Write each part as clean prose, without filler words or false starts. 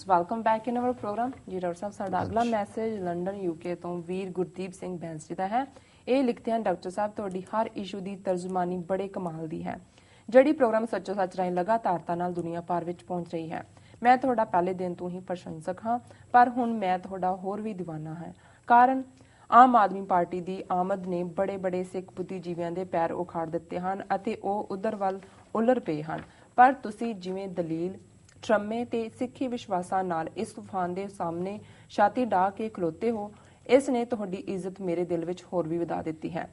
viewers, welcome back in our program. ਜੀ doctor ਸਾਹਿਬ ਸਾਡਾ ਅਗਲਾ ਮੈਸੇਜ ਲੰਡਨ ਯੂਕੇ ਤੋਂ ਵੀਰ ਗੁਰਦੀਪ ਸਿੰਘ ਬੈਂਸ ਜੀ ਦਾ ਹੈ। ਇਹ ਲਿਖਦੇ ਹਨ, ਡਾਕਟਰ ਸਾਹਿਬ ਤੁਹਾਡੀ ਹਰ ਇਸ਼ੂ ਦੀ ਤਰਜਮਾਨੀ ਬੜੇ ਕਮਾਲ ਦੀ ਹੈ, ਜਿਹੜੀ ਪ੍ਰੋਗਰਾਮ ਸੱਚੋ ਸੱਚ ਰਾਹੀਂ ਲਗਾਤਾਰਤਾ ਨਾਲ ਦੁਨੀਆ ਭਰ ਵਿੱਚ ਪਹੁੰਚ ਰਹੀ ਹੈ। ਮੈਂ ਤੁਹਾਡਾ ਪਹਿਲੇ ਦਿਨ ਤੋਂ ਹੀ ਪ੍ਰਸ਼ੰਸਕ ਹਾਂ, ਪਰ ਹੁਣ ਮੈਂ ਤੁਹਾਡਾ ਹੋਰ ਵੀ دیਵਾਨਾ ਹਾਂ। ਕਾਰਨ ਆਮ ਆਦਮੀ ਪਾਰਟੀ ਦੀ ਆਮਦ ਨੇ ਬੜੇ ਸਿੱਖ ਬੁੱਧੀਜੀਵੀਆਂ ਦੇ ਪੈਰ ਉਖਾੜ ਦਿੱਤੇ ਹਨ ਅਤੇ ਉਹ ਉਧਰ ਵੱਲ ਉਲਰ ਪਏ ਹਨ। ਪਰ ਤੁਸੀਂ ਜਿਵੇਂ ਦਲੀਲ ਟਰਮੇ ਤੇ ਸਿੱਖੀ ਵਿਸ਼ਵਾਸਾਂ ਨਾਲ ਇਸ ਤੂਫਾਨ ਦੇ ਸਾਹਮਣੇ ਛਾਤੀ ਢਾ ਕੇ ਖਲੋਤੇ ਹੋ, ਇਸ ਨੇ ਤੁਹਾਡੀ ਇੱਜ਼ਤ ਮੇਰੇ ਦਿਲ ਵਿੱਚ ਹੋਰ ਵੀ ਵਧਾ ਦਿੱਤੀ ਹੈ।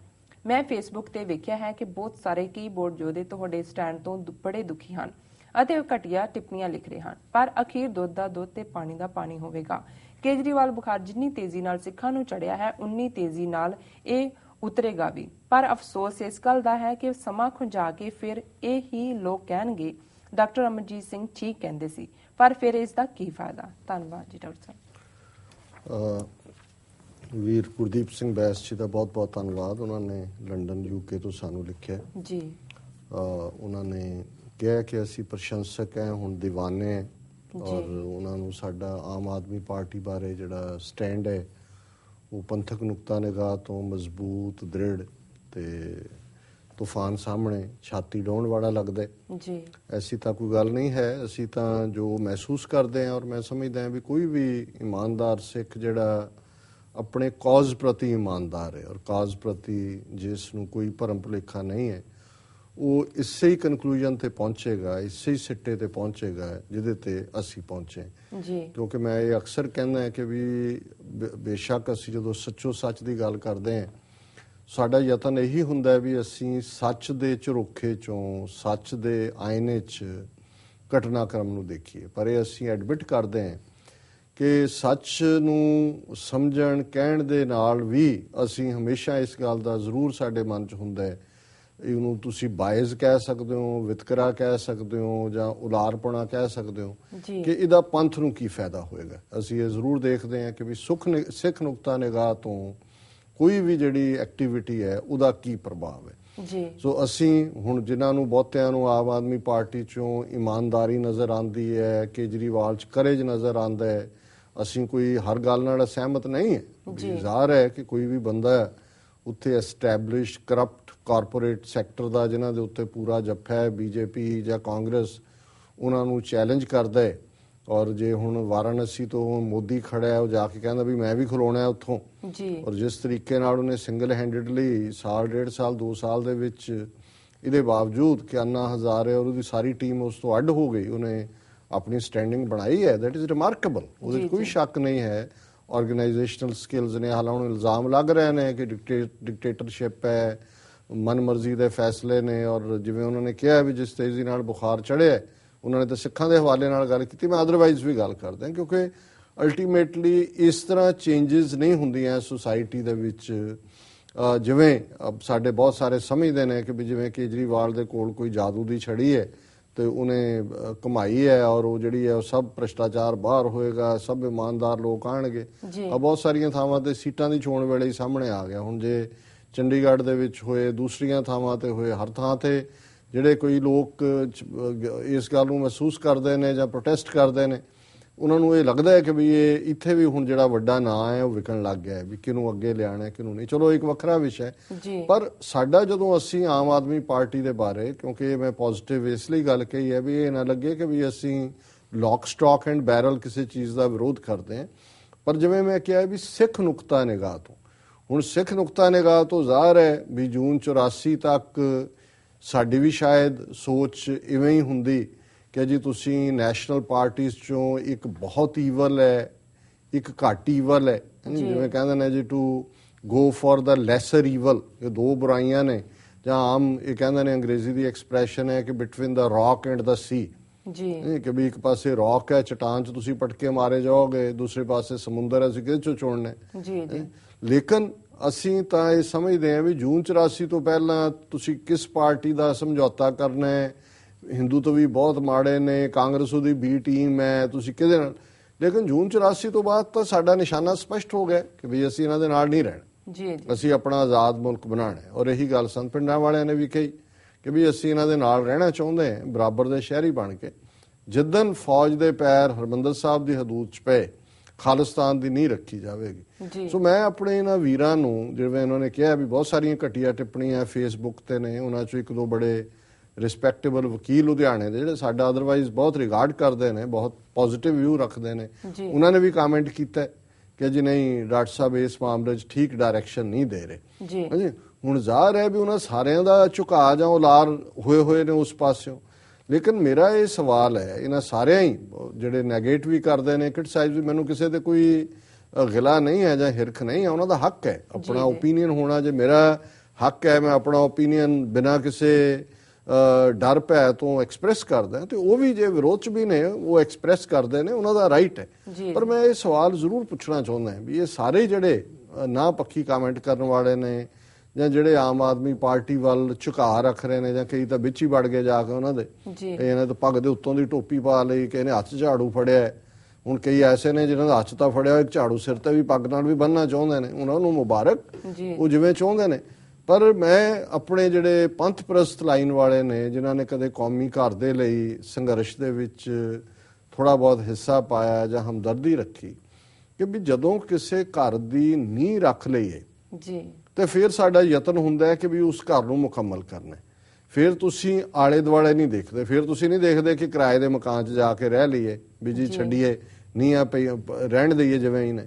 ਮੈਂ ਫੇਸਬੁੱਕ ਤੇ ਵੇਖਿਆ ਹੈ ਕਿ ਬਹੁਤ ਸਾਰੇ ਕੀਬੋਰਡ ਯੋਧੇ ਤੁਹਾਡੇ ਸਟੈਂਡ ਤੋਂ ਬੜੇ ਦੁਖੀ ਹਨ ਅਤੇ ਉਹ ਘਟੀਆ ਟਿੱਪਣੀਆਂ ਲਿਖ ਰਹੇ ਹਨ, ਪਰ ਅਖੀਰ ਦੁੱਧ ਦਾ ਦੁੱਧ ਤੇ ਪਾਣੀ ਦਾ ਪਾਣੀ ਹੋਵੇਗਾ। ਕੇਜਰੀਵਾਲ ਬੁਖਾਰ ਜਿੰਨੀ ਤੇਜ਼ੀ ਨਾਲ ਸਿੱਖਾਂ ਨੂੰ ਚੜਿਆ ਹੈ, ਉਨੀ ਤੇਜ਼ੀ ਨਾਲ ਇਹ ਉਤਰੇਗਾ ਵੀ। ਪਰ ਅਫਸੋਸ ਇਸ ਗੱਲ ਦਾ ਹੈ ਕਿ ਸਮਾਂ ਖੁੰਝਾ ਕੇ ਫਿਰ ਇਹ ਹੀ ਲੋਕ ਕਹਿਣਗੇ ਡਾਕਟਰ ਅਮਰਜੀਤ ਸਿੰਘ ਠੀਕ ਕਹਿੰਦੇ ਸੀ, ਪਰ ਫਿਰ ਇਸ ਦਾ ਕੀ ਫਾਇਦਾ। ਧੰਨਵਾਦ ਜੀ ਡਾਕਟਰ ਸਾਹਿਬ। ਵੀਰ ਗੁਰਦੀਪ ਸਿੰਘ ਬੈਂਸ ਜੀ ਦਾ ਬਹੁਤ ਧੰਨਵਾਦ। ਉਹਨਾਂ ਨੇ ਲੰਡਨ ਯੂਕੇ ਤੋਂ ਸਾਨੂੰ ਲਿਖਿਆ ਜੀ। ਉਹਨਾਂ ਨੇ ਕਿਹਾ ਕਿ ਅਸੀਂ ਪ੍ਰਸ਼ੰਸਕ ਹੈ, ਹੁਣ دیਵਾਨੇ ਹੈ, ਔਰ ਉਹਨਾਂ ਨੂੰ ਸਾਡਾ ਆਮ ਆਦਮੀ ਪਾਰਟੀ ਬਾਰੇ ਜਿਹੜਾ ਸਟੈਂਡ ਹੈ ਉਹ ਪੰਥਕ ਨੁਕਤਾ ਨਿਗਾਹ ਤੋਂ ਮਜ਼ਬੂਤ, ਦ੍ਰਿੜ ਤੇ ਤੂਫਾਨ ਸਾਹਮਣੇ ਛਾਤੀ ਡਾਉਣ ਵਾਲਾ ਲੱਗਦਾ ਜੀ। ਐਸੀ ਤਾਂ ਕੋਈ ਗੱਲ ਨਹੀਂ ਹੈ। ਅਸੀਂ ਤਾਂ ਜੋ ਮਹਿਸੂਸ ਕਰਦੇ ਹਾਂ, ਔਰ ਮੈਂ ਸਮਝਦਾ ਹਾਂ ਵੀ ਕੋਈ ਵੀ ਇਮਾਨਦਾਰ ਸਿੱਖ ਜਿਹੜਾ ਆਪਣੇ ਕੌਜ਼ ਪ੍ਰਤੀ ਇਮਾਨਦਾਰ ਹੈ ਔਰ ਕੌਜ਼ ਪ੍ਰਤੀ ਜਿਸ ਨੂੰ ਕੋਈ ਭਰਮ ਭੁਲੇਖਾ ਨਹੀਂ ਹੈ, ਉਹ ਇਸੇ ਹੀ ਕਨਕਲੂਜਨ ਤੇ ਪਹੁੰਚੇਗਾ, ਇਸੇ ਹੀ ਸਿੱਟੇ ਤੇ ਪਹੁੰਚੇਗਾ ਜਿਹਦੇ ਤੇ ਅਸੀਂ ਪਹੁੰਚੇ ਜੀ। ਕਿਉਂਕਿ ਮੈਂ ਇਹ ਅਕਸਰ ਕਹਿੰਦਾ ਕਿ ਵੀ ਬੇਸ਼ੱਕ ਅਸੀਂ ਜਦੋਂ ਸੱਚੋ ਸੱਚ ਦੀ ਗੱਲ ਕਰਦੇ ਹਾਂ, ਸਾਡਾ ਯਤਨ ਇਹੀ ਹੁੰਦਾ ਵੀ ਅਸੀਂ ਸੱਚ ਦੇ ਝਰੋਖੇ ਚੋਂ, ਸੱਚ ਦੇ ਆਇਨੇ 'ਚ ਘਟਨਾਕ੍ਰਮ ਨੂੰ ਦੇਖੀਏ। ਪਰ ਇਹ ਅਸੀਂ ਐਡਮਿਟ ਕਰਦੇ ਹਾਂ ਕਿ ਸੱਚ ਨੂੰ ਸਮਝਣ ਕਹਿਣ ਦੇ ਨਾਲ ਵੀ ਅਸੀਂ ਹਮੇਸ਼ਾ ਇਸ ਗੱਲ ਦਾ ਜ਼ਰੂਰ ਸਾਡੇ ਮਨ 'ਚ ਹੁੰਦਾ ਹੈ, ਇਹਨੂੰ ਤੁਸੀਂ ਬਾਇਜ਼ ਕਹਿ ਸਕਦੇ ਹੋ, ਵਿਤਕਰਾ ਕਹਿ ਸਕਦੇ ਹੋ, ਜਾਂ ਉਲਾਰਪੁਣਾ ਕਹਿ ਸਕਦੇ ਹੋ ਕਿ ਇਹਦਾ ਪੰਥ ਨੂੰ ਕੀ ਫਾਇਦਾ ਹੋਏਗਾ। ਅਸੀਂ ਇਹ ਜ਼ਰੂਰ ਦੇਖਦੇ ਹਾਂ ਕਿ ਵੀ ਸਿੱਖ ਨੁਕਤਾ ਨਿਗਾਹ ਤੋਂ ਕੋਈ ਵੀ ਜਿਹੜੀ ਐਕਟੀਵਿਟੀ ਹੈ ਉਹਦਾ ਕੀ ਪ੍ਰਭਾਵ ਹੈ ਜੀ। ਸੋ ਅਸੀਂ ਹੁਣ ਜਿਨ੍ਹਾਂ ਨੂੰ ਬਹੁਤਿਆਂ ਨੂੰ ਆਮ ਆਦਮੀ ਪਾਰਟੀ 'ਚੋਂ ਇਮਾਨਦਾਰੀ ਨਜ਼ਰ ਆਉਂਦੀ ਹੈ, ਕੇਜਰੀਵਾਲ 'ਚ ਕਰੇਜ ਨਜ਼ਰ ਆਉਂਦਾ ਹੈ, ਅਸੀਂ ਕੋਈ ਹਰ ਗੱਲ ਨਾਲ ਸਹਿਮਤ ਨਹੀਂ ਹੈ। ਜ਼ਾਹਰ ਹੈ ਕਿ ਕੋਈ ਵੀ ਬੰਦਾ ਉੱਥੇ ਐਸਟੈਬਲਿਸ਼ ਕਰਪਟ ਕਾਰਪੋਰੇਟ ਸੈਕਟਰ ਦਾ ਜਿਹਨਾਂ ਦੇ ਉੱਤੇ ਪੂਰਾ ਜੱਫਾ ਹੈ, ਬੀਜੇਪੀ ਜਾਂ ਕਾਂਗਰਸ, ਉਹਨਾਂ ਨੂੰ ਚੈਲੰਜ ਕਰਦਾ ਹੈ। ਔਰ ਜੇ ਹੁਣ ਵਾਰਾਣਸੀ ਤੋਂ ਮੋਦੀ ਖੜਾ ਹੈ, ਉਹ ਜਾ ਕੇ ਕਹਿੰਦਾ ਵੀ ਮੈਂ ਵੀ ਖਲੋਣਾ ਉੱਥੋਂ ਜੀ, ਔਰ ਜਿਸ ਤਰੀਕੇ ਨਾਲ ਉਹਨੇ ਸਿੰਗਲ ਹੈਂਡਡਲੀ ਸਾਲ, 1.5 ਸਾਲ, 2 ਸਾਲ ਦੇ ਵਿੱਚ ਇਹਦੇ ਬਾਵਜੂਦ ਕਿ ਅੰਨਾ ਹਜ਼ਾਰੇ ਔਰ ਉਹਦੀ ਸਾਰੀ ਟੀਮ ਉਸ ਤੋਂ ਅੱਡ ਹੋ ਗਈ, ਉਹਨੇ ਆਪਣੀ ਸਟੈਂਡਿੰਗ ਬਣਾਈ ਹੈ। ਦੈਟ ਇਜ਼ ਰਿਮਾਰਕੇਬਲ, ਉਹਦੇ 'ਚ ਕੋਈ ਸ਼ੱਕ ਨਹੀਂ ਹੈ। ਆਰਗੇਨਾਈਜੇਸ਼ਨਲ ਸਕਿੱਲਸ ਨੇ, ਹਾਲਾਂਕਿ ਹੁਣ ਇਲਜ਼ਾਮ ਲੱਗ ਰਹੇ ਨੇ ਕਿ ਡਿਕਟੇਟਰਸ਼ਿਪ ਹੈ, ਮਨਮਰਜ਼ੀ ਦੇ ਫੈਸਲੇ ਨੇ। ਔਰ ਜਿਵੇਂ ਉਹਨਾਂ ਨੇ ਕਿਹਾ ਵੀ ਜਿਸ ਤੇਜ਼ੀ ਨਾਲ ਬੁਖਾਰ ਚੜ੍ਹਿਆ, ਉਹਨਾਂ ਨੇ ਤਾਂ ਸਿੱਖਾਂ ਦੇ ਹਵਾਲੇ ਨਾਲ ਗੱਲ ਕੀਤੀ, ਮੈਂ ਅਦਰਵਾਈਜ਼ ਵੀ ਗੱਲ ਕਰਦਾ ਕਿਉਂਕਿ ਅਲਟੀਮੇਟਲੀ ਇਸ ਤਰ੍ਹਾਂ ਚੇਂਜਸ ਨਹੀਂ ਹੁੰਦੀਆਂ ਸੁਸਾਇਟੀ ਦੇ ਵਿੱਚ ਜਿਵੇਂ ਸਾਡੇ ਬਹੁਤ ਸਾਰੇ ਸਮਝਦੇ ਨੇ ਕਿ ਵੀ ਜਿਵੇਂ ਕੇਜਰੀਵਾਲ ਦੇ ਕੋਲ ਕੋਈ ਜਾਦੂ ਦੀ ਛੜੀ ਹੈ ਤੇ ਉਹਨੇ ਕਮਾਈ ਹੈ ਔਰ ਉਹ ਜਿਹੜੀ ਹੈ ਉਹ ਸਭ ਭ੍ਰਿਸ਼ਟਾਚਾਰ ਬਾਹਰ ਹੋਏਗਾ, ਸਭ ਇਮਾਨਦਾਰ ਲੋਕ ਆਉਣਗੇ। ਬਹੁਤ ਸਾਰੀਆਂ ਥਾਵਾਂ ਤੇ ਸੀਟਾਂ ਦੀ ਚੋਣ ਵੇਲੇ ਹੀ ਸਾਹਮਣੇ ਆ ਗਿਆ। ਹੁਣ ਜੇ ਚੰਡੀਗੜ੍ਹ ਦੇ ਵਿੱਚ ਹੋਏ, ਦੂਸਰੀਆਂ ਥਾਵਾਂ ਤੇ ਹੋਏ, ਹਰ ਥਾਂ ਤੇ ਜਿਹੜੇ ਕੋਈ ਲੋਕ ਇਸ ਗੱਲ ਨੂੰ ਮਹਿਸੂਸ ਕਰਦੇ ਨੇ ਜਾਂ ਪ੍ਰੋਟੈਸਟ ਕਰਦੇ ਨੇ, ਉਹਨਾਂ ਨੂੰ ਇਹ ਲੱਗਦਾ ਹੈ ਕਿ ਵੀ ਇਹ ਇੱਥੇ ਵੀ ਹੁਣ ਜਿਹੜਾ ਵੱਡਾ ਨਾਂ ਹੈ ਉਹ ਵਿਕਣ ਲੱਗ ਗਿਆ ਹੈ, ਵੀ ਕਿਹਨੂੰ ਅੱਗੇ ਲਿਆਣਾ ਕਿਹਨੂੰ ਨਹੀਂ। ਚਲੋ ਇੱਕ ਵੱਖਰਾ ਵਿਸ਼ਾ ਹੈ। ਪਰ ਸਾਡਾ ਜਦੋਂ ਅਸੀਂ ਆਮ ਆਦਮੀ ਪਾਰਟੀ ਦੇ ਬਾਰੇ, ਕਿਉਂਕਿ ਮੈਂ ਪੋਜ਼ਿਟਿਵ ਇਸ ਲਈ ਗੱਲ ਕਹੀ ਹੈ ਵੀ ਇਹ ਨਾ ਲੱਗੇ ਕਿ ਵੀ ਅਸੀਂ ਲੌਕ ਸਟਾਕ ਐਂਡ ਬੈਰਲ ਕਿਸੇ ਚੀਜ਼ ਦਾ ਵਿਰੋਧ ਕਰਦੇ ਹਾਂ, ਪਰ ਜਿਵੇਂ ਮੈਂ ਕਿਹਾ ਵੀ ਸਿੱਖ ਨੁਕਤਾ ਨਿਗਾਹ ਤੋਂ, ਹੁਣ ਸਿੱਖ ਨੁਕਤਾ ਨਿਗਾਹ ਤੋਂ ਜ਼ਾਹਰ ਹੈ ਵੀ ਜੂਨ 84 ਤੱਕ ਸਾਡੀ ਵੀ ਸ਼ਾਇਦ ਸੋਚ ਇਵੇਂ ਹੀ ਹੁੰਦੀ ਕਿ ਜੀ ਤੁਸੀਂ ਨੈਸ਼ਨਲ ਪਾਰਟੀਜ਼ 'ਚੋਂ ਇੱਕ ਬਹੁਤ ਈਵਲ ਹੈ, ਇੱਕ ਘੱਟ ਈਵਲ ਹੈ, ਜਿਵੇਂ ਕਹਿੰਦੇ ਨੇ ਜੀ to go for the lesser evil. ਇਹ ਦੋ ਬੁਰਾਈਆਂ ਨੇ, ਜਾਂ ਆਮ ਇਹ ਕਹਿੰਦੇ ਨੇ ਅੰਗਰੇਜ਼ੀ ਦੀ ਐਕਸਪ੍ਰੈਸ਼ਨ ਹੈ ਕਿ between the rock and the sea ਜੀ, ਕਿ ਵੀ ਇੱਕ ਪਾਸੇ ਰੌਕ ਹੈ, ਚਟਾਨ 'ਚ ਤੁਸੀਂ ਪਟਕੇ ਮਾਰੇ ਜਾਓਗੇ, ਦੂਸਰੇ ਪਾਸੇ ਸਮੁੰਦਰ, ਅਸੀਂ ਕਿਹਦੇ 'ਚੋਂ ਚੁਣਨਾ ਜੀ। ਲੇਕਿਨ ਅਸੀਂ ਤਾਂ ਇਹ ਸਮਝਦੇ ਹਾਂ ਵੀ ਜੂਨ 84 ਤੋਂ ਪਹਿਲਾਂ ਤੁਸੀਂ ਕਿਸ ਪਾਰਟੀ ਦਾ ਸਮਝੌਤਾ ਕਰਨਾ ਹੈ, ਹਿੰਦੂ ਤੋਂ ਵੀ ਬਹੁਤ ਮਾੜੇ ਨੇ, ਕਾਂਗਰਸ ਉਹਦੀ ਬੀ ਟੀਮ ਹੈ, ਤੁਸੀਂ ਕਿਹਦੇ ਨਾਲ। ਲੇਕਿਨ ਜੂਨ 84 ਤੋਂ ਬਾਅਦ ਤਾਂ ਸਾਡਾ ਨਿਸ਼ਾਨਾ ਸਪਸ਼ਟ ਹੋ ਗਿਆ ਕਿ ਵੀ ਅਸੀਂ ਇਹਨਾਂ ਦੇ ਨਾਲ ਨਹੀਂ ਰਹਿਣਾ, ਅਸੀਂ ਆਪਣਾ ਆਜ਼ਾਦ ਮੁਲਕ ਬਣਾਉਣਾ। ਔਰ ਇਹੀ ਗੱਲ ਸੰਤ ਪਿੰਡਾਂ ਵਾਲਿਆਂ ਨੇ ਵੀ ਕਹੀ ਕਿ ਵੀ ਅਸੀਂ ਇਹਨਾਂ ਦੇ ਨਾਲ ਰਹਿਣਾ ਚਾਹੁੰਦੇ ਹਾਂ, ਬਰਾਬਰ ਦੇ ਸ਼ਹਿਰੀ ਬਣ ਕੇ। ਜਿੱਦਣ ਫੌਜ ਦੇ ਪੈਰ ਹਰਮੰਦਰ ਸਾਹਿਬ ਦੀ ਹਦੂਦ 'ਚ ਪਏ ਖਾਲਿਸਤਾਨ ਦੀ ਨੀਂਹ ਰੱਖੀ ਜਾਵੇਗੀ। ਸੋ ਮੈਂ ਆਪਣੇ ਇਹਨਾਂ ਵੀਰਾਂ ਨੂੰ, ਜਿਵੇਂ ਉਹਨਾਂ ਨੇ ਕਿਹਾ ਵੀ ਬਹੁਤ ਸਾਰੀਆਂ ਘਟੀਆ ਟਿੱਪਣੀਆਂ ਫੇਸਬੁੱਕ ਤੇ ਨੇ, ਉਹਨਾਂ 'ਚੋਂ ਇੱਕ ਦੋ ਬੜੇ ਰਿਸਪੈਕਟੇਬਲ ਵਕੀਲ ਲੁਧਿਆਣੇ ਦੇ ਜਿਹੜੇ ਸਾਡਾ ਅਦਰਵਾਈਜ਼ ਬਹੁਤ ਰਿਗਾਰਡ ਕਰਦੇ ਨੇ, ਬਹੁਤ ਪੋਜ਼ਿਟਿਵ ਵਿਊ ਰੱਖਦੇ ਨੇ, ਉਹਨਾਂ ਨੇ ਵੀ ਕਮੈਂਟ ਕੀਤਾ ਕਿ ਜੀ ਨਹੀਂ ਡਾਕਟਰ ਸਾਹਿਬ ਇਸ ਮਾਮਲੇ 'ਚ ਠੀਕ ਡਾਇਰੈਕਸ਼ਨ ਨਹੀਂ ਦੇ ਰਹੇ ਜੀ। ਹੁਣ ਜ਼ਾਹਰ ਹੈ ਵੀ ਉਹਨਾਂ ਸਾਰਿਆਂ ਦਾ ਝੁਕਾਅ ਜਾਂ ਉਲਾਰ ਹੋਏ ਨੇ ਉਸ ਪਾਸਿਓਂ। ਲੇਕਿਨ ਮੇਰਾ ਇਹ ਸਵਾਲ ਹੈ, ਇਹਨਾਂ ਸਾਰਿਆਂ ਹੀ ਜਿਹੜੇ ਨੈਗੇਟ ਵੀ ਕਰਦੇ ਨੇ, ਕ੍ਰਿਟਿਸਾਈਜ਼ ਵੀ, ਮੈਨੂੰ ਕਿਸੇ ਤੇ ਕੋਈ ਗਿਲਾ ਨਹੀਂ ਹੈ ਜਾਂ ਹਿਰਖ ਨਹੀਂ ਹੈ, ਉਹਨਾਂ ਦਾ ਹੱਕ ਹੈ ਆਪਣਾ ਓਪੀਨੀਅਨ ਹੋਣਾ। ਜੇ ਮੇਰਾ ਹੱਕ ਹੈ ਮੈਂ ਆਪਣਾ ਓਪੀਨੀਅਨ ਬਿਨਾਂ ਕਿਸੇ ਡਰ ਭੈ ਤੋਂ ਐਕਸਪ੍ਰੈਸ ਕਰਦਾ, ਤੇ ਉਹ ਵੀ ਜੇ ਵਿਰੋਧ 'ਚ ਵੀ ਨੇ ਉਹ ਐਕਸਪ੍ਰੈਸ ਕਰਦੇ ਨੇ, ਉਹਨਾਂ ਦਾ ਰਾਈਟ ਹੈ। ਪਰ ਮੈਂ ਇਹ ਸਵਾਲ ਜ਼ਰੂਰ ਪੁੱਛਣਾ ਚਾਹੁੰਦਾ ਵੀ ਇਹ ਸਾਰੇ ਜਿਹੜੇ ਨਾ ਪੱਖੀ ਕਮੈਂਟ ਕਰਨ ਵਾਲੇ ਨੇ ਜਾਂ ਜਿਹੜੇ ਆਮ ਆਦਮੀ ਪਾਰਟੀ ਵੱਲ ਝੁਕਾਅ ਰੱਖ ਰਹੇ ਨੇ, ਜਾਂ ਕਈ ਤਾਂ ਵਿੱਚ ਹੀ ਵੜ ਗਏ ਜਾ ਕੇ ਉਹਨਾਂ ਦੇ, ਇਹਨਾਂ ਤਾਂ ਪੱਗ ਦੇ ਉੱਤੋਂ ਦੀ ਟੋਪੀ ਪਾ ਲਈ, ਕਿਸੇ ਨੇ ਹੱਥ 'ਚ ਝਾੜੂ ਫੜਿਆ। ਹੁਣ ਕਈ ਐਸੇ ਨੇ ਜਿਹਨਾਂ ਦਾ ਹੱਥ ਤਾਂ ਫੜਿਆ, ਇੱਕ ਝਾੜੂ ਸਿਰ ਤੇ ਵੀ ਪੱਗ ਨਾਲ ਵੀ ਬੰਨ੍ਹਣਾ ਚਾਹੁੰਦੇ ਨੇ, ਉਹਨਾਂ ਨੂੰ ਮੁਬਾਰਕ, ਉਹ ਜਿਵੇਂ ਚਾਹੁੰਦੇ ਨੇ। ਪਰ ਮੈਂ ਆਪਣੇ ਜਿਹੜੇ ਪੰਥ ਪ੍ਰਸਤ ਲਾਈਨ ਵਾਲੇ ਨੇ, ਜਿਨ੍ਹਾਂ ਨੇ ਕਦੇ ਕੌਮੀ ਘਰ ਦੇ ਲਈ ਸੰਘਰਸ਼ ਦੇ ਵਿੱਚ ਥੋੜਾ ਬਹੁਤ ਹਿੱਸਾ ਪਾਇਆ ਜਾਂ ਹਮਦਰਦੀ ਰੱਖੀ, ਕਿ ਵੀ ਜਦੋਂ ਕਿਸੇ ਘਰ ਦੀ ਨੀਂਹ ਰੱਖ ਲਈਏ ਤੇ ਫਿਰ ਸਾਡਾ ਯਤਨ ਹੁੰਦਾ ਹੈ ਕਿ ਵੀ ਉਸ ਘਰ ਨੂੰ ਮੁਕੰਮਲ ਕਰਨਾ। ਫਿਰ ਤੁਸੀਂ ਆਲੇ ਦੁਆਲੇ ਨਹੀਂ ਦੇਖਦੇ, ਫਿਰ ਤੁਸੀਂ ਨਹੀਂ ਦੇਖਦੇ ਕਿ ਕਿਰਾਏ ਦੇ ਮਕਾਨ 'ਚ ਜਾ ਕੇ ਰਹਿ ਲਈਏ, ਵੀ ਜੀ ਛੱਡੀਏ ਨੀਹਾਂ ਪਈ ਰਹਿਣ ਦਈਏ ਜਿਵੇਂ ਹੀ ਨੇ।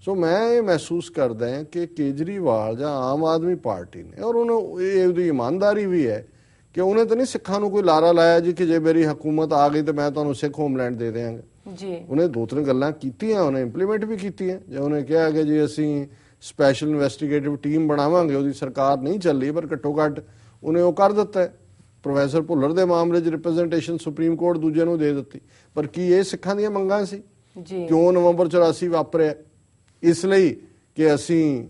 ਸੋ ਮੈਂ ਇਹ ਮਹਿਸੂਸ ਕਰਦਾ ਹਾਂ ਕਿ ਕੇਜਰੀਵਾਲ ਜਾਂ ਆਮ ਆਦਮੀ ਪਾਰਟੀ ਨੇ, ਔਰ ਉਹਨੂੰ ਇਹ ਉਹਦੀ ਇਮਾਨਦਾਰੀ ਵੀ ਹੈ ਕਿ ਉਹਨੇ ਤਾਂ ਨਹੀਂ ਸਿੱਖਾਂ ਨੂੰ ਕੋਈ ਲਾਰਾ ਲਾਇਆ ਜੀ ਕਿ ਜੇ ਮੇਰੀ ਹਕੂਮਤ ਆ ਗਈ ਤਾਂ ਮੈਂ ਤੁਹਾਨੂੰ ਸਿੱਖ ਹੋਮਲੈਂਡ ਦੇ ਦਿਆਂਗਾ। ਉਹਨੇ ਦੋ ਤਿੰਨ ਗੱਲਾਂ ਕੀਤੀਆਂ, ਉਹਨੇ ਇੰਪਲੀਮੈਂਟ ਵੀ ਕੀਤੀਆਂ। ਜੇ ਉਹਨੇ ਕਿਹਾ ਕਿ ਜੀ ਅਸੀਂ ਸਪੈਸ਼ਲ ਇਨਵੈਸਟੀਗੇਟਿਵ ਟੀਮ ਬਣਾਵਾਂਗੇ, ਉਹਦੀ ਸਰਕਾਰ ਨਹੀਂ ਚੱਲੀ ਪਰ ਘੱਟੋ ਘੱਟ ਉਹਨੇ ਉਹ ਕਰ ਦਿੱਤਾ। ਪ੍ਰੋਫੈਸਰ ਭੁੱਲਰ ਦੇ ਮਾਮਲੇ 'ਚ ਰਿਪਰੈਜ਼ੈਂਟੇਸ਼ਨ ਸੁਪਰੀਮ ਕੋਰਟ ਦੂਜੇ ਨੂੰ ਦੇ ਦਿੱਤੀ। ਪਰ ਕੀ ਇਹ ਸਿੱਖਾਂ ਦੀਆਂ ਮੰਗਾਂ ਸੀ? ਕਿਉਂ ਨਵੰਬਰ 84 ਵਾਪਰਿਆ? ਇਸ ਲਈ ਕਿ ਅਸੀਂ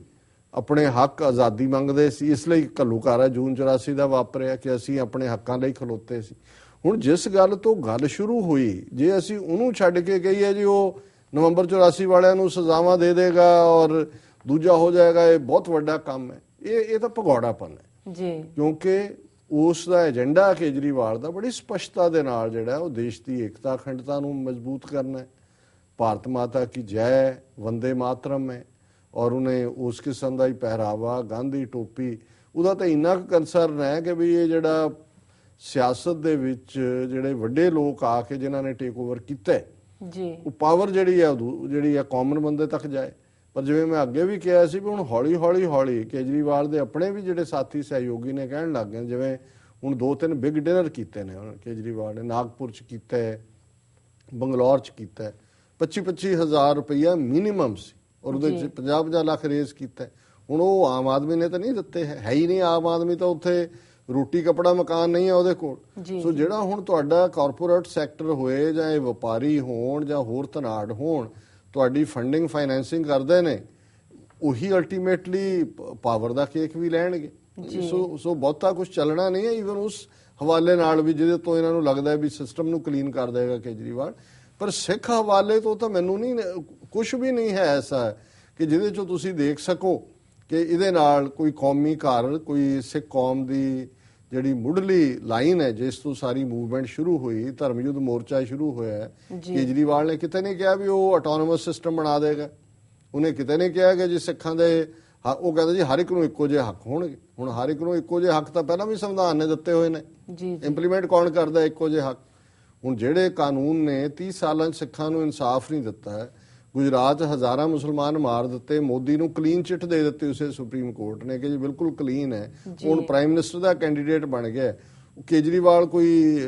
ਆਪਣੇ ਹੱਕ ਆਜ਼ਾਦੀ ਮੰਗਦੇ ਸੀ, ਇਸ ਲਈ ਘੱਲੂਘਾਰਾ ਜੂਨ 84 ਦਾ ਵਾਪਰਿਆ ਕਿ ਅਸੀਂ ਆਪਣੇ ਹੱਕਾਂ ਲਈ ਖਲੋਤੇ ਸੀ। ਹੁਣ ਜਿਸ ਗੱਲ ਤੋਂ ਗੱਲ ਸ਼ੁਰੂ ਹੋਈ, ਜੇ ਅਸੀਂ ਉਹਨੂੰ ਛੱਡ ਕੇ ਕਹੀਏ ਜੀ ਉਹ ਨਵੰਬਰ 84 ਵਾਲਿਆਂ ਨੂੰ ਸਜ਼ਾਵਾਂ ਦੇ ਦੇਗਾ ਔਰ ਦੂਜਾ ਹੋ ਜਾਏਗਾ, ਇਹ ਬਹੁਤ ਵੱਡਾ ਕੰਮ ਹੈ। ਇਹ ਤਾਂ ਭਗੌੜਾਪਨ ਹੈ ਜੀ, ਕਿਉਂਕਿ ਉਸ ਦਾ ਏਜੰਡਾ ਕੇਜਰੀਵਾਲ ਦਾ ਬੜੀ ਸਪਸ਼ਟਤਾ ਦੇ ਨਾਲ ਜਿਹੜਾ ਉਹ ਦੇਸ਼ ਦੀ ਏਕਤਾ ਅਖੰਡਤਾ ਨੂੰ ਮਜ਼ਬੂਤ ਕਰਨਾ ਹੈ। ਭਾਰਤ ਮਾਤਾ ਕੀ ਜੈ, ਵੰਦੇ ਮਾਤਰਮ ਹੈ, ਔਰ ਉਹਨੇ ਉਸ ਕਿਸਮ ਦਾ ਹੀ ਪਹਿਰਾਵਾ, ਗਾਂਧੀ ਟੋਪੀ, ਉਹਦਾ ਤਾਂ ਇੰਨਾ ਕੁ ਕੰਸਰਨ ਹੈ ਕਿ ਵੀ ਇਹ ਜਿਹੜਾ ਸਿਆਸਤ ਦੇ ਵਿੱਚ ਜਿਹੜੇ ਵੱਡੇ ਲੋਕ ਆ ਕੇ ਜਿਨ੍ਹਾਂ ਨੇ ਟੇਕ ਓਵਰ ਕੀਤਾ ਜੀ, ਉਹ ਪਾਵਰ ਜਿਹੜੀ ਹੈ ਕਾਮਨ ਬੰਦੇ ਤੱਕ ਜਾਏ। ਪਰ ਜਿਵੇਂ ਮੈਂ ਅੱਗੇ ਵੀ ਕਿਹਾ ਸੀ ਵੀ ਹੁਣ ਹੌਲੀ ਹੌਲੀ ਕੇਜਰੀਵਾਲ ਦੇ ਆਪਣੇ ਵੀ ਜਿਹੜੇ ਸਾਥੀ ਸਹਿਯੋਗੀ ਨੇ ਕਹਿਣ ਲੱਗ ਗਏ, ਜਿਵੇਂ ਹੁਣ 2-3 ਬਿਗ ਡਿਨਰ ਕੀਤੇ ਨੇ ਕੇਜਰੀਵਾਲ ਨੇ, ਨਾਗਪੁਰ 'ਚ ਕੀਤਾ, ਬੰਗਲੌਰ 'ਚ ਕੀਤਾ, 25-25 ਹਜ਼ਾਰ ਰੁਪਈਆ ਮਿਨੀਮਮ ਸੀ, ਔਰ ਉਹਦੇ 'ਚ 50-50 ਲੱਖ ਰੇਜ਼ ਕੀਤਾ। ਹੁਣ ਉਹ ਆਮ ਆਦਮੀ ਨੇ ਤਾਂ ਨਹੀਂ ਦਿੱਤੇ, ਹੈ ਹੀ ਨਹੀਂ। ਆਮ ਆਦਮੀ ਤਾਂ ਉੱਥੇ ਰੋਟੀ ਕੱਪੜਾ ਮਕਾਨ ਨਹੀਂ ਹੈ ਉਹਦੇ ਕੋਲ। ਸੋ ਜਿਹੜਾ ਹੁਣ ਤੁਹਾਡਾ ਕਾਰਪੋਰੇਟ ਸੈਕਟਰ ਹੋਏ ਜਾਂ ਇਹ ਵਪਾਰੀ ਹੋਣ ਜਾਂ ਹੋਰ ਧਨਾੜ ਹੋਣ, ਤੁਹਾਡੀ ਫੰਡਿੰਗ ਫਾਈਨੈਂਸਿੰਗ ਕਰਦੇ ਨੇ, ਉਹੀ ਅਲਟੀਮੇਟਲੀ ਪਾਵਰ ਦਾ ਕੇਕ ਵੀ ਲੈਣਗੇ। ਸੋ ਬਹੁਤਾ ਕੁਝ ਚੱਲਣਾ ਨਹੀਂ ਹੈ ਈਵਨ ਉਸ ਹਵਾਲੇ ਨਾਲ ਵੀ ਜਿਹਦੇ ਤੋਂ ਇਹਨਾਂ ਨੂੰ ਲੱਗਦਾ ਵੀ ਸਿਸਟਮ ਨੂੰ ਕਲੀਨ ਕਰ ਦੇਗਾ ਕੇਜਰੀਵਾਲ। ਪਰ ਸਿੱਖ ਹਵਾਲੇ ਤੋਂ ਤਾਂ ਮੈਨੂੰ ਨਹੀਂ, ਕੁਝ ਵੀ ਨਹੀਂ ਹੈ ਐਸਾ ਕਿ ਜਿਹਦੇ ਚੋਂ ਤੁਸੀਂ ਦੇਖ ਸਕੋ ਕਿ ਇਹਦੇ ਨਾਲ ਕੋਈ ਕੌਮੀ ਘਰ, ਕੋਈ ਸਿੱਖ ਕੌਮ ਦੀ ਜਿਹੜੀ ਮੁੱਢਲੀ ਲਾਈਨ ਹੈ ਜਿਸ ਤੋਂ ਸਾਰੀ ਮੂਵਮੈਂਟ ਸ਼ੁਰੂ ਹੋਈ, ਧਰਮ ਯੁੱਧ ਮੋਰਚਾ ਸ਼ੁਰੂ ਹੋਇਆ, ਕੇਜਰੀਵਾਲ ਨੇ ਕਿਤੇ ਨਹੀਂ ਕਿਹਾ ਵੀ ਉਹ ਆਟੋਨੋਮਸ ਸਿਸਟਮ ਬਣਾ ਦੇਗਾ। ਉਹਨੇ ਕਿਤੇ ਨਹੀਂ ਕਿਹਾ ਕਿ ਜੀ ਸਿੱਖਾਂ ਦੇ, ਉਹ ਕਹਿੰਦਾ ਜੀ ਹਰ ਇੱਕ ਨੂੰ ਇੱਕੋ ਜਿਹੇ ਹੱਕ ਹੋਣਗੇ। ਹੁਣ ਹਰ ਇੱਕ ਨੂੰ ਇੱਕੋ ਜਿਹੇ ਹੱਕ ਤਾਂ ਪਹਿਲਾਂ ਵੀ ਸੰਵਿਧਾਨ ਨੇ ਦਿੱਤੇ ਹੋਏ ਨੇ, ਇੰਪਲੀਮੈਂਟ ਕੌਣ ਕਰਦਾ ਇੱਕੋ ਜਿਹੇ ਹੱਕ? ਹੁਣ ਜਿਹੜੇ ਕਾਨੂੰਨ ਨੇ 30 ਸਾਲਾਂ 'ਚ ਸਿੱਖਾਂ ਨੂੰ ਇਨਸਾਫ ਨਹੀਂ ਦਿੱਤਾ, ਗੁਜਰਾਤ ਹਜ਼ਾਰਾਂ ਮੁਸਲਮਾਨ ਮਾਰ ਦਿੱਤੇ, ਮੋਦੀ ਨੂੰ ਕਲੀਨ ਚਿੱਟ ਦੇ ਦਿੱਤੀ ਉਸੇ ਸੁਪਰੀਮ ਕੋਰਟ ਨੇ ਕਿ ਜੀ ਬਿਲਕੁਲ ਕਲੀਨ ਹੈ, ਹੁਣ ਪ੍ਰਾਈਮ ਮਿਨਿਸਟਰ ਦਾ ਕੈਂਡੀਡੇਟ ਬਣ ਗਿਆ। ਕੇਜਰੀਵਾਲ ਕੋਈ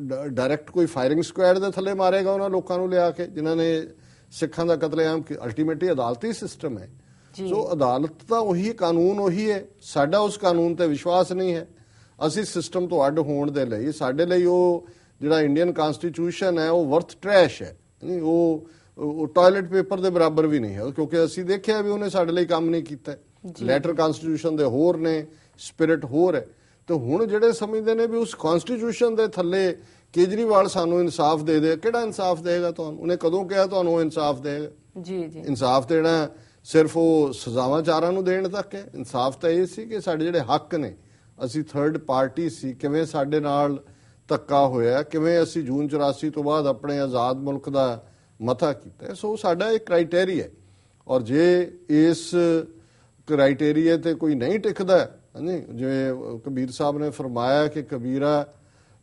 ਡਾਇਰੈਕਟ ਕੋਈ ਫਾਇਰਿੰਗ ਸਕੁਐਡ ਦੇ ਥੱਲੇ ਮਾਰੇਗਾ ਉਹਨਾਂ ਲੋਕਾਂ ਨੂੰ ਲਿਆ ਕੇ ਜਿਨ੍ਹਾਂ ਨੇ ਸਿੱਖਾਂ ਦਾ ਕਤਲੇਆਮ? ਅਲਟੀਮੇਟਲੀ ਅਦਾਲਤੀ ਸਿਸਟਮ ਹੈ। ਸੋ ਅਦਾਲਤ ਤਾਂ ਉਹੀ, ਕਾਨੂੰਨ ਉਹੀ ਹੈ। ਸਾਡਾ ਉਸ ਕਾਨੂੰਨ ਤੇ ਵਿਸ਼ਵਾਸ ਨਹੀਂ ਹੈ। ਅਸੀਂ ਸਿਸਟਮ ਤੋਂ ਅੱਡ ਹੋਣ ਦੇ ਲਈ, ਸਾਡੇ ਲਈ ਉਹ ਜਿਹੜਾ ਇੰਡੀਅਨ ਕਨਸਟੀਟਿਊਸ਼ਨ ਹੈ ਉਹ ਵਰਥ ਟ੍ਰੈਸ਼ ਹੈ, ਉਹ ਟਾਇਲਟ ਪੇਪਰ ਦੇ ਬਰਾਬਰ ਵੀ ਨਹੀਂ ਹੈ, ਕਿਉਂਕਿ ਅਸੀਂ ਦੇਖਿਆ ਵੀ ਉਹਨੇ ਸਾਡੇ ਲਈ ਕੰਮ ਨਹੀਂ ਕੀਤਾ। ਲੈਟਰ ਕਨਸਟੀਟਿਊਸ਼ਨ ਦੇ ਹੋਰ ਨੇ, ਸਪਿਰਿਟ ਹੋਰ ਹੈ। ਤੇ ਹੁਣ ਜਿਹੜੇ ਸਮਝਦੇ ਨੇ ਵੀ ਉਸ ਕਨਸਟੀਟਿਊਸ਼ਨ ਦੇ ਥੱਲੇ ਕੇਜਰੀਵਾਲ ਸਾਨੂੰ ਇਨਸਾਫ ਦੇ ਦੇ, ਕਿਹੜਾ ਇਨਸਾਫ ਦੇਗਾ ਤੁਹਾਨੂੰ? ਉਹਨੇ ਕਦੋਂ ਕਿਹਾ ਤੁਹਾਨੂੰ ਉਹ ਇਨਸਾਫ ਦੇਗਾ? ਇਨਸਾਫ ਦੇਣਾ ਸਿਰਫ ਉਹ ਸਜ਼ਾਵਾਂ ਚਾਰਾਂ ਨੂੰ ਦੇਣ ਤੱਕ ਹੈ। ਇਨਸਾਫ ਤਾਂ ਇਹ ਸੀ ਕਿ ਸਾਡੇ ਜਿਹੜੇ ਹੱਕ ਨੇ, ਅਸੀਂ ਥਰਡ ਪਾਰਟੀ ਸੀ, ਕਿਵੇਂ ਸਾਡੇ ਨਾਲ ਧੱਕਾ ਹੋਇਆ, ਕਿਵੇਂ ਅਸੀਂ ਜੂਨ 84 ਤੋਂ ਬਾਅਦ ਆਪਣੇ ਆਜ਼ਾਦ ਮੁਲਕ ਦਾ ਮਤਾ ਕੀਤਾ। ਸੋ ਸਾਡਾ ਇੱਕ ਕ੍ਰਾਈਟੇਰੀਆ ਹੈ, ਔਰ ਜੇ ਇਸ ਕ੍ਰਾਈਟੇਰੀਆ ਤੇ ਕੋਈ ਨਹੀਂ ਟਿਕਦਾ, ਹਾਂਜੀ, ਜਿਵੇਂ ਕਬੀਰ ਸਾਹਿਬ ਨੇ ਫਰਮਾਇਆ ਕਿ ਕਬੀਰਾ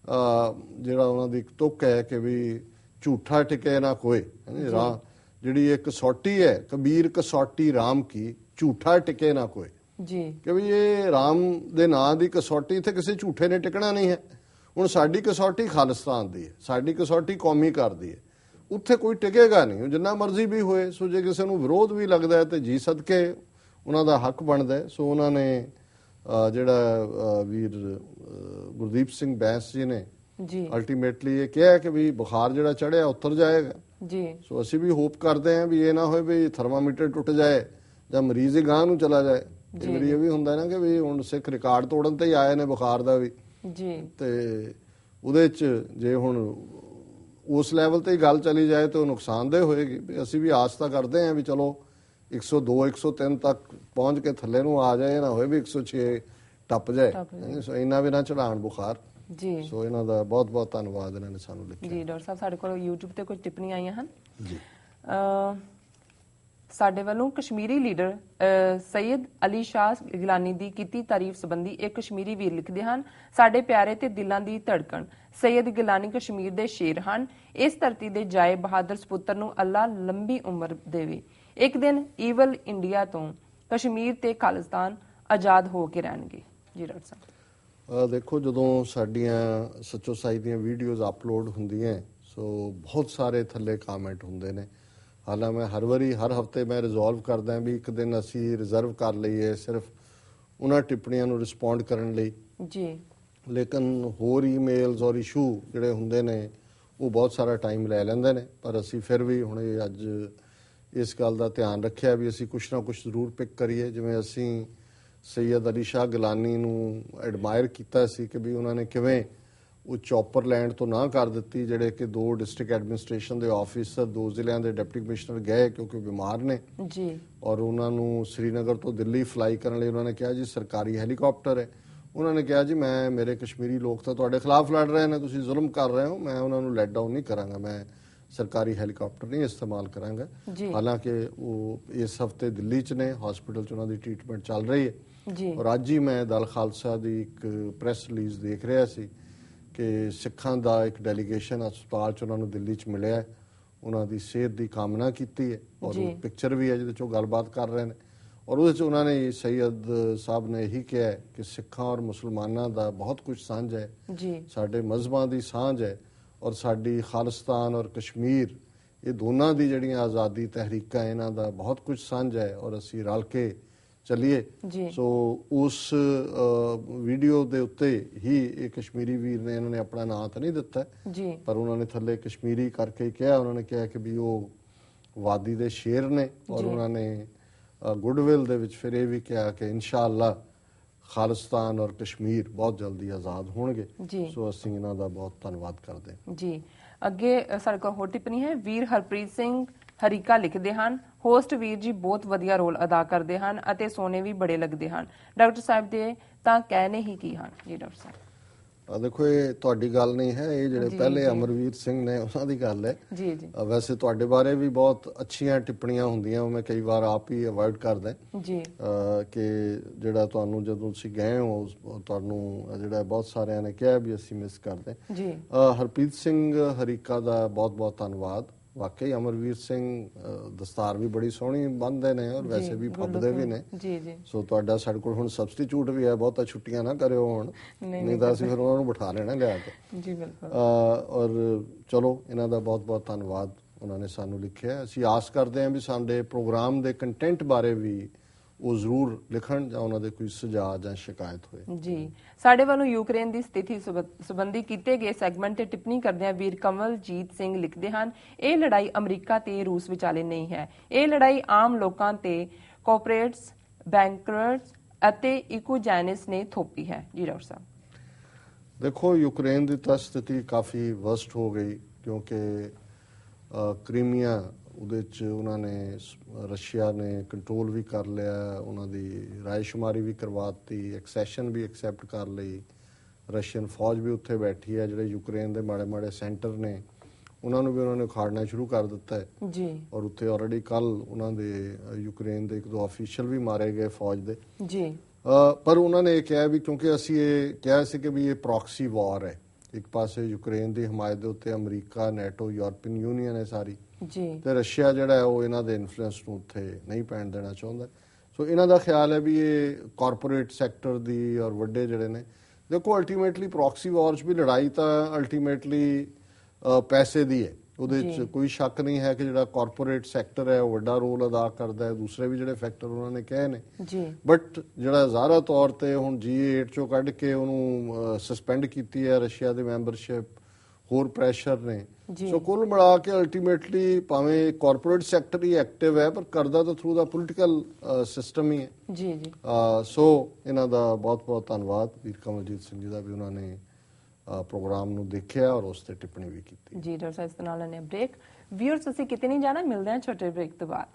ਜਿਹੜਾ ਉਹਨਾਂ ਦੀ ਇੱਕ ਤੁਕ ਹੈ ਕਿ ਵੀ ਝੂਠਾ ਟਿਕੇ ਨਾ ਕੋਏ, ਜਿਹੜੀ ਇਹ ਕਸੌਟੀ ਹੈ, ਕਬੀਰ ਕਸੌਟੀ ਰਾਮ ਕੀ, ਝੂਠਾ ਟਿਕੇ ਨਾ ਕੋਏ ਜੀ, ਕਿ ਵੀ ਇਹ ਰਾਮ ਦੇ ਨਾਂ ਦੀ ਕਸੌਟੀ ਇੱਥੇ ਕਿਸੇ ਝੂਠੇ ਨੇ ਟਿਕਣਾ ਨਹੀਂ ਹੈ। ਹੁਣ ਸਾਡੀ ਕਸੌਟੀ ਖਾਲਿਸਤਾਨ ਦੀ ਹੈ, ਸਾਡੀ ਕਸੌਟੀ ਕੌਮੀ ਕਰਦੀ ਹੈ, ਉੱਥੇ ਕੋਈ ਟਿਕੇਗਾ ਨਹੀਂ, ਜਿੰਨਾ ਮਰਜ਼ੀ ਵੀ ਹੋਏ। ਸੋ ਜੇ ਕਿਸੇ ਨੂੰ ਵਿਰੋਧ ਵੀ ਲੱਗਦਾ ਹੈ ਤੇ ਜੀ ਸਦਕੇ ਉਹਨਾਂ ਦਾ ਹੱਕ ਬਣਦਾ ਹੈ। ਸੋ ਉਹਨਾਂ ਨੇ ਜਿਹੜਾ ਵੀਰ ਗੁਰਦੀਪ ਸਿੰਘ ਬੈਂਸ ਜੀ ਨੇ ਜੀ ਅਲਟੀਮੇਟਲੀ ਇਹ ਕਿਹਾ ਕਿ ਵੀ ਬੁਖਾਰ ਜਿਹੜਾ ਚੜਿਆ ਉਤਰ ਜਾਏਗਾ ਜੀ। ਸੋ ਅਸੀਂ ਵੀ ਹੋਪ ਕਰਦੇ ਹਾਂ ਵੀ ਇਹ ਨਾ ਹੋਏ ਵੀ ਥਰਮਾਮੀਟਰ ਟੁੱਟ ਜਾਏ ਜਾਂ ਮਰੀਜ਼ ਹੀ ਗਾਂ ਨੂੰ ਚਲਾ ਜਾਏ। ਕਈ ਵਾਰੀ ਇਹ ਵੀ ਹੁੰਦਾ ਨਾ ਕਿ ਵੀ ਹੁਣ ਸਿੱਖ ਰਿਕਾਰਡ ਤੋੜਨ ਤੇ ਹੀ ਆਏ ਨੇ ਬੁਖਾਰ ਦਾ ਵੀ ਜੀ, ਤੇ ਉਹਦੇ 'ਚ ਜੇ ਹੁਣ ਉਸ ਲੈਵਲ ਤੇ ਹੀ ਗੱਲ ਚਲੀ ਜਾਏ ਤਾਂ ਉਹ ਨੁਕਸਾਨਦੇਹ ਹੋਏਗੀ। ਅਸੀਂ ਵੀ ਆਸ ਤਾਂ ਕਰਦੇ ਹਾਂ ਵੀ ਚਲੋ 102 103 ਤੱਕ ਪਹੁੰਚ ਕੇ ਥੱਲੇ ਨੂੰ ਆ ਜਾਏ, ਨਾ ਹੋਏ ਵੀ 106 ਟੱਪ ਜਾਏ। ਸੋ ਇੰਨਾ ਵੀ ਨਾ ਚੜਾਉਣ ਬੁਖਾਰ ਜੀ। ਸੋ ਇਹਨਾਂ ਦਾ ਬਹੁਤ ਬਹੁਤ ਧੰਨਵਾਦ, ਇਹਨਾਂ ਨੇ ਸਾਨੂੰ ਲਿਖਿਆ ਜੀ। ਡਾਕਟਰ ਸਾਹਿਬ, ਸਾਡੇ ਕੋਲ YouTube ਤੇ ਕੁਝ ਟਿੱਪਣੀਆਂ ਆਈਆਂ ਹਨ ਜੀ। ਸਾਡੇ ਵੱਲੋਂ ਕਸ਼ਮੀਰੀ ਲੀਡਰ ਸੈਯਦ ਅਲੀ ਸ਼ਾਹ ਗਿਲਾਨੀ ਦੀ ਕੀਤੀ ਤਾਰੀਫ ਸੰਬੰਧੀ ਇੱਕ ਕਸ਼ਮੀਰੀ ਵੀਰ ਲਿਖਦੇ ਹਨ, ਸਾਡੇ ਪਿਆਰੇ ਤੇ ਦਿਲਾਂ ਦੀ ਧੜਕਣ ਸੈਯਦ ਗਿਲਾਨੀ ਕਸ਼ਮੀਰ ਦੇ ਸ਼ੇਰ ਹਨ। ਇਸ ਧਰਤੀ ਦੇ ਜਾਏ ਬਹਾਦਰ ਸਪੁੱਤਰ ਨੂੰ ਅੱਲਾ ਲੰਬੀ ਉਮਰ ਦੇਵੇ। ਇੱਕ ਦਿਨ ਈਵਲ ਇੰਡੀਆ ਤੋਂ ਕਸ਼ਮੀਰ ਤੇ ਖਾਲਿਸਤਾਨ ਆਜ਼ਾਦ ਹੋ ਕੇ ਰਹਿਣਗੇ। ਜੀ ਡਾਕਟਰ ਸਾਹਿਬ, ਦੇਖੋ ਜਦੋਂ ਸਾਡੀਆਂ ਸੱਚੋ ਸਾਈ ਦੀਆਂ ਵੀਡੀਓਜ਼ ਅਪਲੋਡ ਹੁੰਦੀਆਂ ਸੋ ਬਹੁਤ ਸਾਰੇ ਥੱਲੇ ਕਾਮੈਂਟ ਹੁੰਦੇ ਨੇ। ਹਾਲਾਂਕਿ ਮੈਂ ਹਰ ਵਾਰੀ ਹਰ ਹਫਤੇ ਮੈਂ ਰਿਜ਼ੋਲਵ ਕਰਦਾ ਵੀ ਇੱਕ ਦਿਨ ਅਸੀਂ ਰਿਜ਼ਰਵ ਕਰ ਲਈਏ ਸਿਰਫ ਉਹਨਾਂ ਟਿੱਪਣੀਆਂ ਨੂੰ ਰਿਸਪੌਂਡ ਕਰਨ ਲਈ ਜੀ, ਲੇਕਿਨ ਹੋਰ ਈਮੇਲਸ ਔਰ ਇਸ਼ੂ ਜਿਹੜੇ ਹੁੰਦੇ ਨੇ ਉਹ ਬਹੁਤ ਸਾਰਾ ਟਾਈਮ ਲੈ ਲੈਂਦੇ ਨੇ। ਪਰ ਅਸੀਂ ਫਿਰ ਵੀ ਹੁਣ ਅੱਜ ਇਸ ਗੱਲ ਦਾ ਧਿਆਨ ਰੱਖਿਆ ਵੀ ਅਸੀਂ ਕੁਛ ਨਾ ਕੁਛ ਜ਼ਰੂਰ ਪਿਕ ਕਰੀਏ। ਜਿਵੇਂ ਅਸੀਂ ਸੈਯਦ ਅਲੀ ਸ਼ਾਹ ਗਿਲਾਨੀ ਨੂੰ ਐਡਮਾਇਰ ਕੀਤਾ ਸੀ ਕਿ ਵੀ ਉਹਨਾਂ ਨੇ ਕਿਵੇਂ ਉਹ ਚੌਪਰ ਲੈਂਡ ਤੋਂ ਨਾ ਕਰ ਦਿੱਤੀ, ਜਿਹੜੇ ਕਿ 2 ਡਿਸਟ੍ਰਿਕਟ ਐਡਮਿਨਿਸਟ੍ਰੇਸ਼ਨ ਦੇ ਆਫੀਸਰ 2 ਜ਼ਿਲ੍ਹਿਆਂ ਦੇ ਡਿਪਟੀ ਕਮਿਸ਼ਨਰ ਗਏ ਕਿਉਂਕਿ ਬਿਮਾਰ ਨੇ ਜੀ, ਔਰ ਉਹਨਾਂ ਨੂੰ ਸ੍ਰੀਨਗਰ ਤੋਂ ਦਿੱਲੀ ਫਲਾਈ ਕਰਨ ਲਈ ਉਹਨਾਂ ਨੇ ਕਿਹਾ ਜੀ ਸਰਕਾਰੀ ਹੈਲੀਕਾਪਟਰ ਹੈ। ਉਹਨਾਂ ਨੇ ਕਿਹਾ ਜੀ ਮੇਰੇ ਕਸ਼ਮੀਰੀ ਲੋਕ ਤਾਂ ਤੁਹਾਡੇ ਖਿਲਾਫ ਲੜ ਰਹੇ ਨੇ, ਤੁਸੀਂ ਜ਼ੁਲਮ ਕਰ ਰਹੇ ਹੋ, ਮੈਂ ਉਹਨਾਂ ਨੂੰ ਲੈਟ ਡਾਊਨ ਨਹੀਂ ਕਰਾਂਗਾ, ਮੈਂ ਸਰਕਾਰੀ ਹੈਲੀਕਾਪਟਰ ਨਹੀਂ ਇਸਤੇਮਾਲ ਕਰਾਂਗਾ। ਹਾਲਾਂਕਿ ਉਹ ਇਸ ਹਫਤੇ ਦਿੱਲੀ 'ਚ ਨੇ, ਹਸਪੀਟਲ 'ਚ ਉਹਨਾਂ ਦੀ ਟ੍ਰੀਟਮੈਂਟ ਚੱਲ ਰਹੀ ਹੈ ਜੀ। ਔਰ ਅੱਜ ਹੀ ਮੈਂ ਦਲ ਖਾਲਸਾ ਦੀ ਇੱਕ ਪ੍ਰੈਸ ਰਿਲੀਜ਼ ਦੇਖ ਰਿਹਾ ਸੀ ਕਿ ਸਿੱਖਾਂ ਦਾ ਇੱਕ ਡੈਲੀਗੇਸ਼ਨ ਹਸਪਤਾਲ 'ਚ ਉਹਨਾਂ ਨੂੰ ਦਿੱਲੀ 'ਚ ਮਿਲਿਆ, ਉਹਨਾਂ ਦੀ ਸਿਹਤ ਦੀ ਕਾਮਨਾ ਕੀਤੀ ਹੈ ਔਰ ਉਹ ਪਿਕਚਰ ਵੀ ਹੈ ਜਿਹਦੇ 'ਚ ਉਹ ਗੱਲਬਾਤ ਕਰ ਰਹੇ ਨੇ ਔਰ ਉਹਦੇ 'ਚ ਉਹਨਾਂ ਨੇ ਸੈਯਦ ਸਾਹਿਬ ਨੇ ਇਹੀ ਕਿਹਾ ਕਿ ਸਿੱਖਾਂ ਔਰ ਮੁਸਲਮਾਨਾਂ ਦਾ ਬਹੁਤ ਕੁਝ ਸਾਂਝ ਹੈ, ਸਾਡੇ ਮਜ਼ਹਬਾਂ ਦੀ ਸਾਂਝ ਹੈ ਔਰ ਸਾਡੀ ਖਾਲਿਸਤਾਨ ਔਰ ਕਸ਼ਮੀਰ ਇਹ ਦੋਨਾਂ ਦੀ ਜਿਹੜੀਆਂ ਆਜ਼ਾਦੀ ਤਹਿਰੀਕਾਂ ਇਹਨਾਂ ਦਾ ਬਹੁਤ ਕੁਝ ਸਾਂਝ ਹੈ ਔਰ ਅਸੀਂ ਰਲ ਕੇ ਚੱਲੀਏ। ਸੋ ਉਸ ਵੀਡੀਓ ਦੇ ਉੱਤੇ ਹੀ ਇਹ ਕਸ਼ਮੀਰੀ ਵੀਰ ਨੇ, ਇਹਨਾਂ ਨੇ ਆਪਣਾ ਨਾਂ ਤਾਂ ਨਹੀਂ ਦਿੱਤਾ ਪਰ ਉਹਨਾਂ ਨੇ ਥੱਲੇ ਕਸ਼ਮੀਰੀ ਕਰਕੇ ਕਿਹਾ, ਉਹਨਾਂ ਨੇ ਕਿਹਾ ਕਿ ਵੀ ਉਹ ਵਾਦੀ ਦੇ ਸ਼ੇਰ ਨੇ ਔਰ ਉਹਨਾਂ ਨੇ ਗੁੱਡਵਿਲ ਦੇ ਵਿੱਚ ਫਿਰ ਇਹ ਵੀ ਕਿਹਾ ਕਿ ਇਨਸ਼ਾਅੱਲਾ ਖਾਲਿਸਤਾਨ ਔਰ ਕਸ਼ਮੀਰ ਬਹੁਤ ਜਲਦੀ ਆਜ਼ਾਦ ਹੋਣਗੇ। ਸੋ ਅਸੀਂ ਇਹਨਾਂ ਦਾ ਬਹੁਤ ਧੰਨਵਾਦ ਕਰਦੇ ਹਾਂ ਜੀ। ਅੱਗੇ ਸਾਡੇ ਕੋਲ ਹੋਰ ਟਿੱਪਣੀ ਹੈ, ਵੀਰ ਹਰਪ੍ਰੀਤ ਸਿੰਘ ਹਰੀਕਾ ਲਿਖਦੇ ਹਨ, ਹੋਸਟ ਵੀਰ ਜੀ ਬਹੁਤ ਵਧੀਆ ਰੋਲ ਅਦਾ ਕਰਦੇ ਹਨ ਅਤੇ ਸੋਨੇ ਵੀ ਬੜੇ ਲੱਗਦੇ ਹਨ। ਡਾਕਟਰ ਸਾਹਿਬ ਦੇ ਤਾਂ ਕਹਿਣੇ ਹੀ ਕੀ ਹਨ। ਜੀ ਡਾਕਟਰ ਸਾਹਿਬ, ਦੇਖੋ ਇਹ ਤੁਹਾਡੀ ਗੱਲ ਨਹੀਂ ਹੈ, ਇਹ ਜਿਹੜੇ ਪਹਿਲੇ ਅਮਰਵੀਰ ਸਿੰਘ ਨੇ ਉਹਨਾਂ ਦੀ ਗੱਲ ਹੈ। ਜੀ ਜੀ। ਵੈਸੇ ਤੁਹਾਡੇ ਬਾਰੇ ਵੀ ਬਹੁਤ ਅੱਛੀਆਂ ਟਿੱਪਣੀਆਂ ਹੁੰਦੀਆਂ, ਉਹ ਮੈਂ ਕਈ ਵਾਰ ਆਪ ਹੀ ਅਵੋਇਡ ਕਰਦਾ ਜੀ ਕਿ ਜਿਹੜਾ ਤੁਹਾਨੂੰ ਜਦੋਂ ਤੁਸੀਂ ਗਏ ਹੋ ਤੁਹਾਨੂੰ ਜਿਹੜਾ ਬਹੁਤ ਸਾਰਿਆਂ ਨੇ ਕਿਹਾ ਵੀ ਅਸੀਂ ਮਿਸ ਕਰਦੇ ਜੀ। ਹਰਪ੍ਰੀਤ ਸਿੰਘ ਹਰੀਕਾ ਦਾ ਬਹੁਤ ਬਹੁਤ ਧੰਨਵਾਦ। ਵਾਕਈ ਅਮਰਵੀਰ ਸਿੰਘ ਦਸਤਾਰ ਵੀ ਬੜੀ ਸੋਹਣੀ ਬੰਨ੍ਹਦੇ ਨੇ ਔਰ ਵੈਸੇ ਵੀ ਫੱਬਦੇ ਵੀ ਨੇ। ਸੋ ਤੁਹਾਡਾ ਸਾਡੇ ਕੋਲ ਹੁਣ ਸਬਸਟੀਚਿਊਟ ਵੀ ਹੈ, ਬਹੁਤਾ ਛੁੱਟੀਆਂ ਨਾ ਕਰਿਓ ਹੁਣ, ਨਹੀਂ ਤਾਂ ਅਸੀਂ ਫਿਰ ਉਹਨਾਂ ਨੂੰ ਬਿਠਾ ਲੈਣਾ ਲਿਆ ਕੇ। ਜੀ ਬਿਲਕੁਲ। ਔਰ ਚਲੋ ਇਹਨਾਂ ਦਾ ਬਹੁਤ ਬਹੁਤ ਧੰਨਵਾਦ, ਉਹਨਾਂ ਨੇ ਸਾਨੂੰ ਲਿਖਿਆ। ਅਸੀਂ ਆਸ ਕਰਦੇ ਹਾਂ ਵੀ ਸਾਡੇ ਪ੍ਰੋਗਰਾਮ ਦੇ ਕੰਟੈਂਟ ਬਾਰੇ ਵੀ ਉਹ ਜ਼ਰੂਰ ਲਿਖਣ ਜਾਂ ਉਹਨਾਂ ਦੇ ਕੋਈ ਸੁਝਾਅ ਜਾਂ ਸ਼ਿਕਾਇਤ ਹੋਏ। ਜੀ। ਸਾਡੇ ਵੱਲੋਂ ਯੂਕਰੇਨ ਦੀ ਸਥਿਤੀ ਸੰਬੰਧੀ ਕੀਤੇ ਗਏ ਸੈਗਮੈਂਟ ਤੇ ਟਿੱਪਣੀ ਕਰਦਿਆਂ ਵੀਰ ਕਮਲਜੀਤ ਸਿੰਘ ਲਿਖਦੇ ਹਨ, ਇਹ ਲੜਾਈ ਅਮਰੀਕਾ ਤੇ ਰੂਸ ਵਿਚਾਲੇ ਨਹੀਂ ਹੈ, ਇਹ ਲੜਾਈ ਆਮ ਲੋਕਾਂ ਤੇ ਕਾਰਪੋਰੇਟਸ, ਬੈਂਕਰਸ ਅਤੇ ਇਕੋਜੈਨਿਸ ਨੇ ਥੋਪੀ ਹੈ। ਜੀ ਡਾਕਟਰ ਸਾਹਿਬ, ਦੇਖੋ ਯੂਕਰੇਨ ਦੀ ਤਾਂ ਸਥਿਤੀ ਕਾਫੀ ਵਰਸਟ ਹੋ ਗਈ ਕਿਉਂਕਿ ਕ੍ਰੀਮੀਆ ਉਹਦੇ 'ਚ ਉਹਨਾਂ ਨੇ ਰਸ਼ੀਆ ਨੇ ਕੰਟਰੋਲ ਵੀ ਕਰ ਲਿਆ, ਉਹਨਾਂ ਦੀ ਰਾਇਸ਼ੁਮਾਰੀ ਵੀ ਕਰਵਾਤੀ, ਐਕਸੈਸ਼ਨ ਵੀ ਐਕਸੈਪਟ ਕਰ ਲਈ, ਰਸ਼ੀਅਨ ਫੌਜ ਵੀ ਉੱਥੇ ਬੈਠੀ ਹੈ, ਜਿਹੜੇ ਯੂਕਰੇਨ ਦੇ ਮਾੜੇ ਮਾੜੇ ਸੈਂਟਰ ਨੇ ਉਹਨਾਂ ਨੂੰ ਵੀ ਉਹਨਾਂ ਨੇ ਉਖਾੜਨਾ ਸ਼ੁਰੂ ਕਰ ਦਿੱਤਾ ਹੈ ਜੀ। ਔਰ ਉੱਥੇ ਆਲਰੇਡੀ ਕੱਲ ਉਹਨਾਂ ਦੇ ਯੂਕਰੇਨ ਦੇ 1-2 ਅਫੀਸ਼ੀਅਲ ਵੀ ਮਾਰੇ ਗਏ ਫੌਜ ਦੇ ਜੀ। ਪਰ ਉਹਨਾਂ ਨੇ ਇਹ ਕਿਹਾ ਵੀ ਕਿਉਂਕਿ ਅਸੀਂ ਇਹ ਕਿਹਾ ਸੀ ਕਿ ਵੀ ਇਹ ਪ੍ਰੌਕਸੀ ਵਾਰ ਹੈ, ਇੱਕ ਪਾਸੇ ਯੂਕਰੇਨ ਦੀ ਹਮਾਇਤ ਦੇ ਉੱਤੇ ਅਮਰੀਕਾ, ਨੈਟੋ, ਯੂਰਪੀਅਨ ਯੂਨੀਅਨ ਹੈ ਸਾਰੀ ਜੀ, ਤੇ ਰਸ਼ੀਆ ਜਿਹੜਾ ਹੈ ਉਹ ਇਹਨਾਂ ਦੇ ਇਨਫਲੂਐਂਸ ਨੂੰ ਉੱਥੇ ਨਹੀਂ ਪੈਣ ਦੇਣਾ ਚਾਹੁੰਦਾ। ਸੋ ਇਹਨਾਂ ਦਾ ਖਿਆਲ ਹੈ ਵੀ ਇਹ ਕਾਰਪੋਰੇਟ ਸੈਕਟਰ ਦੀ ਔਰ ਵੱਡੇ ਜਿਹੜੇ ਨੇ, ਦੇਖੋ ਅਲਟੀਮੇਟਲੀ ਪ੍ਰੌਕਸੀ ਵਾਰ 'ਚ ਵੀ ਲੜਾਈ ਤਾਂ ਅਲਟੀਮੇਟਲੀ ਪੈਸੇ ਦੀ ਹੈ, ਉਹਦੇ 'ਚ ਕੋਈ ਸ਼ੱਕ ਨਹੀਂ ਹੈ ਕਿ ਜਿਹੜਾ ਕਾਰਪੋਰੇਟ ਸੈਕਟਰ ਹੈ ਉਹ ਵੱਡਾ ਰੋਲ ਅਦਾ ਕਰਦਾ ਹੈ, ਦੂਸਰੇ ਵੀ ਜਿਹੜੇ ਫੈਕਟਰ ਉਹਨਾਂ ਨੇ ਕਹੇ ਨੇ ਜੀ। ਬਟ ਜਿਹੜਾ ਜ਼ਾਹਰਾ ਤੌਰ ਤੇ ਹੁਣ G8 ਚੋਂ ਕੱਢ ਕੇ ਉਹਨੂੰ ਸਸਪੈਂਡ ਕੀਤੀ ਹੈ ਰਸ਼ੀਆ ਦੀ ਮੈਂਬਰਸ਼ਿਪ, ਹੋਰ ਪ੍ਰੈਸ਼ਰ ਨੇ, ਸੋ ਕੁੱਲ ਮਿਲਾ ਕੇ ਅਲਟੀਮੇਟਲੀ ਭਾਵੇਂ ਕਾਰਪੋਰੇਟ ਸੈਕਟਰ ਹੀ ਐਕਟਿਵ ਹੈ ਪਰ ਕਰਦਾ ਤਾਂ ਥਰੂ ਦਾ ਪੋਲੀਟੀਕਲ ਸਿਸਟਮ ਹੀ ਹੈ। ਜੀ ਜੀ। ਸੋ ਇਹਨਾਂ ਦਾ ਬਹੁਤ ਬਹੁਤ ਧੰਨਵਾਦ ਵੀਰ ਕਮਲਜੀਤ ਸਿੰਘ ਜੀ ਦਾ ਵੀ ਉਹਨਾਂ ਨੇ ਪ੍ਰੋਗਰਾਮ ਨੂੰ ਦੇਖਿਆ ਔਰ ਉਸ ਤੇ ਟਿੱਪਣੀ ਵੀ ਕੀਤੀ। ਜੀ ਡਾਕਟਰ ਸਾਹਿਬ, ਇਸ ਨਾਲ ਨੇ ਬ੍ਰੇਕ। ਵੀਅਰਸ, ਅਸੀਂ ਕਿਤੇ ਨਹੀਂ ਜਾਣਾ, ਮਿਲਦੇ ਹਾਂ ਛੋਟੇ ਬ੍ਰੇਕ ਤੋਂ ਬਾਅਦ।